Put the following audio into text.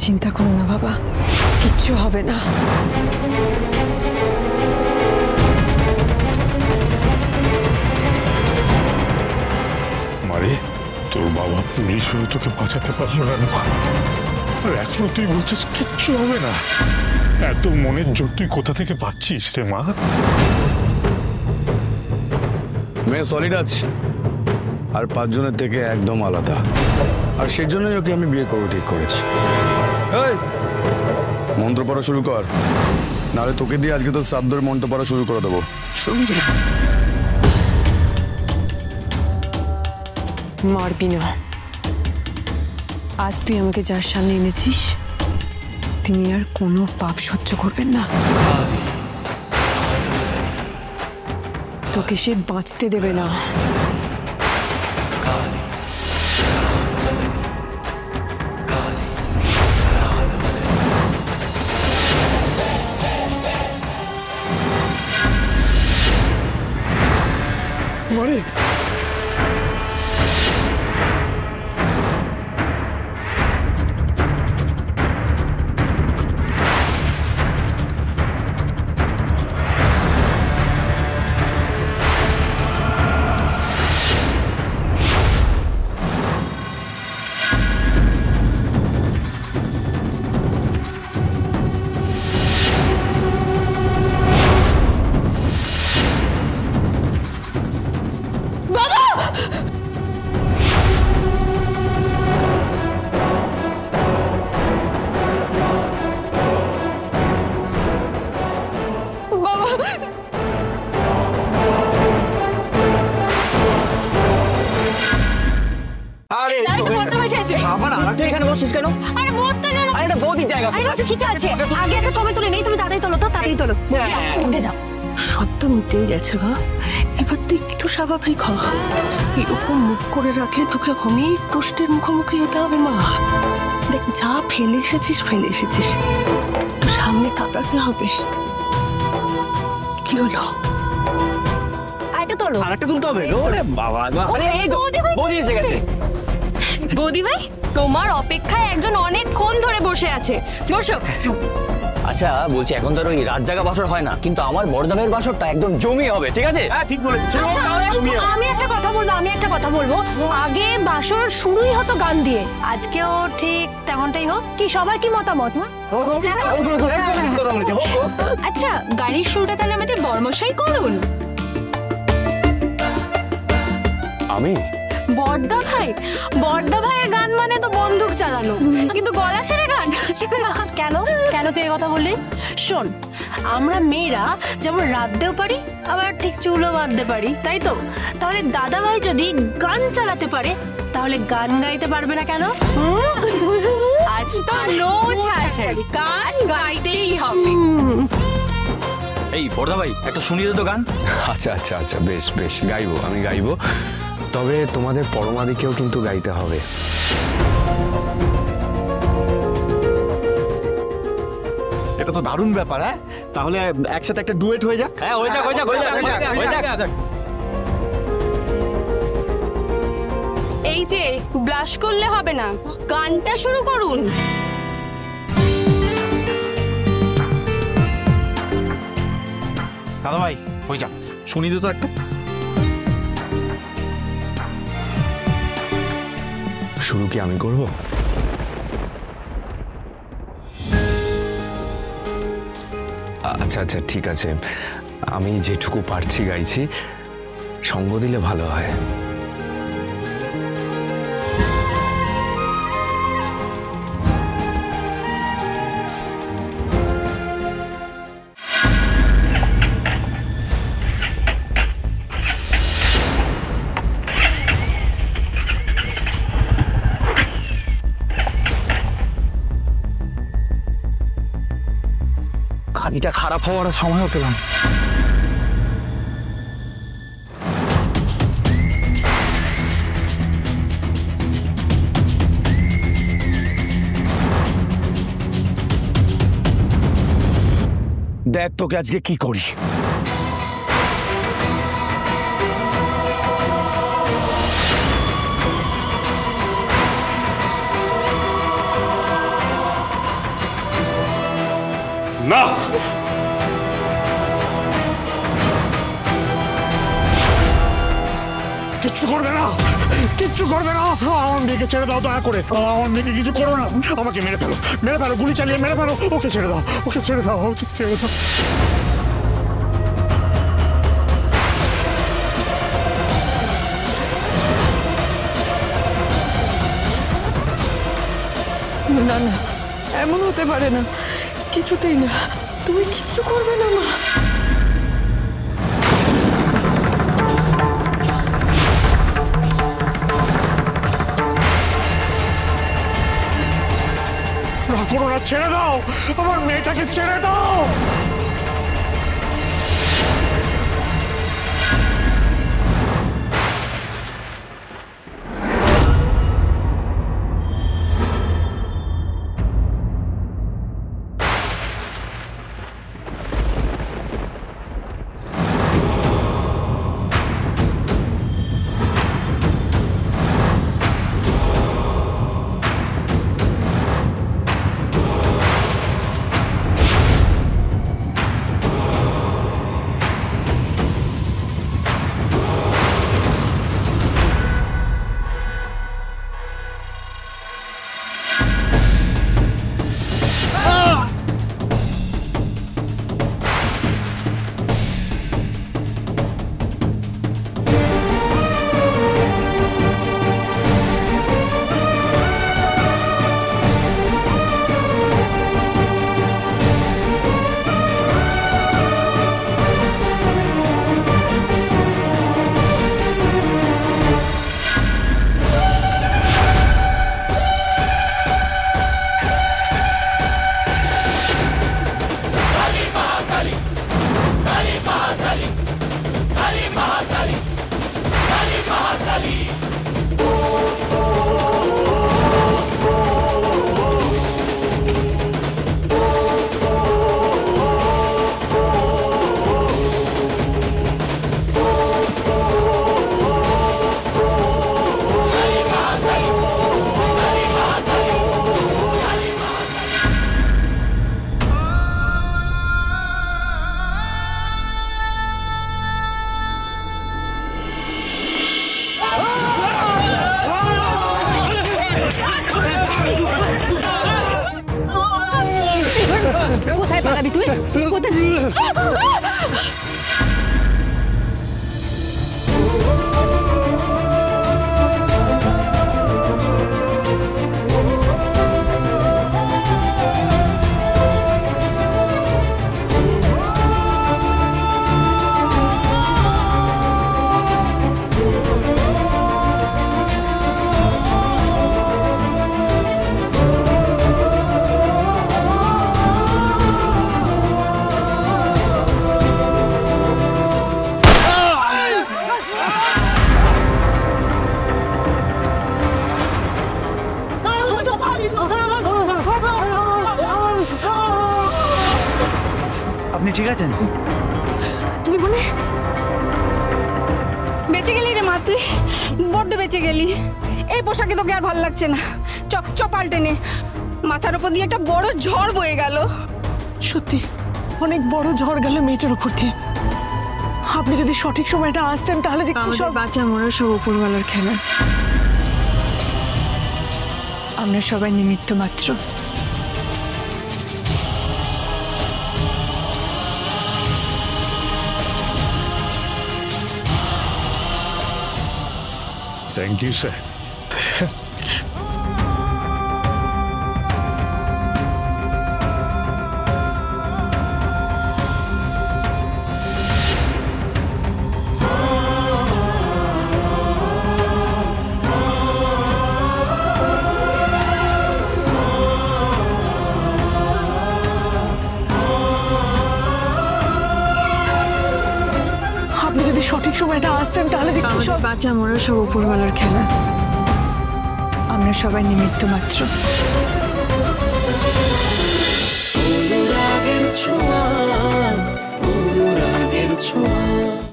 চিন্তা করো না বাবা, কিচ্ছু হবে না। মারে, তোর বাবা পুলিশ হয়ে তোকে বাঁচাতে পারলো না রে মা। আর এখনো তুই বলছিস কিচ্ছু হবে না? এত মনের জোর তুই কোথা থেকে পাচ্ছিস রে মা? মেয়ে সলিড আছে, আর 5 জনের থেকে একদম আলাদা, আর সেই জন্যই ওকে আমি বিয়ে করবো ঠিক করেছি। এই মন্ত্র পড়া শুরু কর, নাহলে তোকে দিয়ে আজকে তোর শ্রাদ্ধের মন্ত্র পড়া শুরু করে দেবো। মারবি না। আজ তুই আমাকে যার সামনে এনেছিস তিনি আর কোনো পাপ সহ্য করবেন না। তোকে সে বাঁচতে দেবে না। মারে, সত্য মিটেই গেছে গা, এবার তুই একটু স্বাভাবিক হ। এরকম মুখ করে রাখলে তোকে অনেক প্রশ্নের মুখোমুখি হতে হবে মা। দেখ, যা ফেলে এসেছিস, তো সামনে কাটাতে হবে। কি হলো? আরেকটা তুলতে হবে। ওরে বাবা, বৌদি এসে গেছে। বৌদি ভাই, তোমার অপেক্ষায় একজন অনেকক্ষণ ধরে বসে আছে, বসো। আচ্ছা বলছি, এখন তো ওই রাত জাগা বাসর হয় না, কিন্তু আমার বড়দামের বাসরটা একদম জমি হবে, ঠিক আছে? হ্যাঁ ঠিক বলেছিস। আমি একটা কথা বলবো, আগে বাসর শুরুই হতো গান দিয়ে, আজকেও ঠিক তেমনটাই হোক। কি সবার কি মতামত? আচ্ছা, গাড়ির শুরুটা তাহলে আমাদের বর্মশাই করুন। আমি বড়দা ভাইয়ের গান মানে তো বন্দুক চালানো, কিন্তু গলা ছেড়ে গান কেন তুই এই কথা বললি? শোন, আমরা মেয়েরা যেমন রাঁধতেও পারি, আবার ঠিক চুলও বাঁধতে পারি, তাই তো? তাহলে দাদা ভাই যদি গান চালাতে পারে, তাহলে গান গাইতে পারবে না কেন? আজ তো নো ছাড়ছাড়ি, গান গাইতেই হবে। এই বড়দা ভাই, একটা শুনিয়ে দে তো গান। আচ্ছা, বেশ গাইবো, আমি গাইবো, তবে তোমাদের পরমাদিকেও কিন্তু গাইতে হবে। এটা তো দারুণ ব্যাপার। হ্যাঁ, তাহলে একসাথে একটা ডুয়েট হয়ে যাক। হ্যাঁ, হয়ে যাক। এই যে ব্লাশ করলে হবে না, গানটা শুরু করুন। দাদা ভাই হয়ে যাক, শুনি তো একটা। শুরু কি আমি করব? আচ্ছা ঠিক আছে, আমি যেটুকু পারছি গাইছি, সঙ্গ দিলে ভালো হয়। খানিটা খারাপ হওয়ার সময়ও পেলাম। দেখ তোকে আজকে কি করি। কিচ্ছু করবে না, কিচ্ছু করবে না। আমার মেয়েকে ছেড়ে দাও দয়া করে, আমার মেয়েকে কিছু করো না। আমাকে মেরে ফেলো, মেরে ফেলো, গুলি চালিয়ে মেরে ফেলো। ওকে ছেড়ে দাও, ওকে ছেড়ে দাও, ওকে ছেড়ে দাও। না না, এমন হতে পারে না, কিছুতেই না। তুমি কিচ্ছু করবে না মা। না করো না, ছেড়ে দাও, আমার মেয়েটাকে ছেড়ে দাও। কোথায় পালাবি তুই? কোথায়? আপনি ঠিক আছেন? জীবনে বেঁচে গেলি রে মা, তুই বড্ড বেঁচে গেলি। এই পোশাকে তোকে আর ভাল লাগছে না। চ পাল্টে নে। মাথার উপর দিয়ে একটা বড় ঝড় বয়ে গেল। সত্যি অনেক বড় ঝড় গেল মেয়েটার উপর দিয়ে। আপনি যদি সঠিক সময়টা আসতেন তাহলে যে আমাদের বাচ্চা মরা সব উপরওয়ালার খেলা। আমরা সবাই নিমিত্ত মাত্র। Thank you sir. আপনি যদি সঠিক সময়টা আসতেন তাহলে যে আমাদের বাচ্চা মরা সব উপরওয়ালার খেলা। আমরা সবাই নিমিত্ত মাত্র।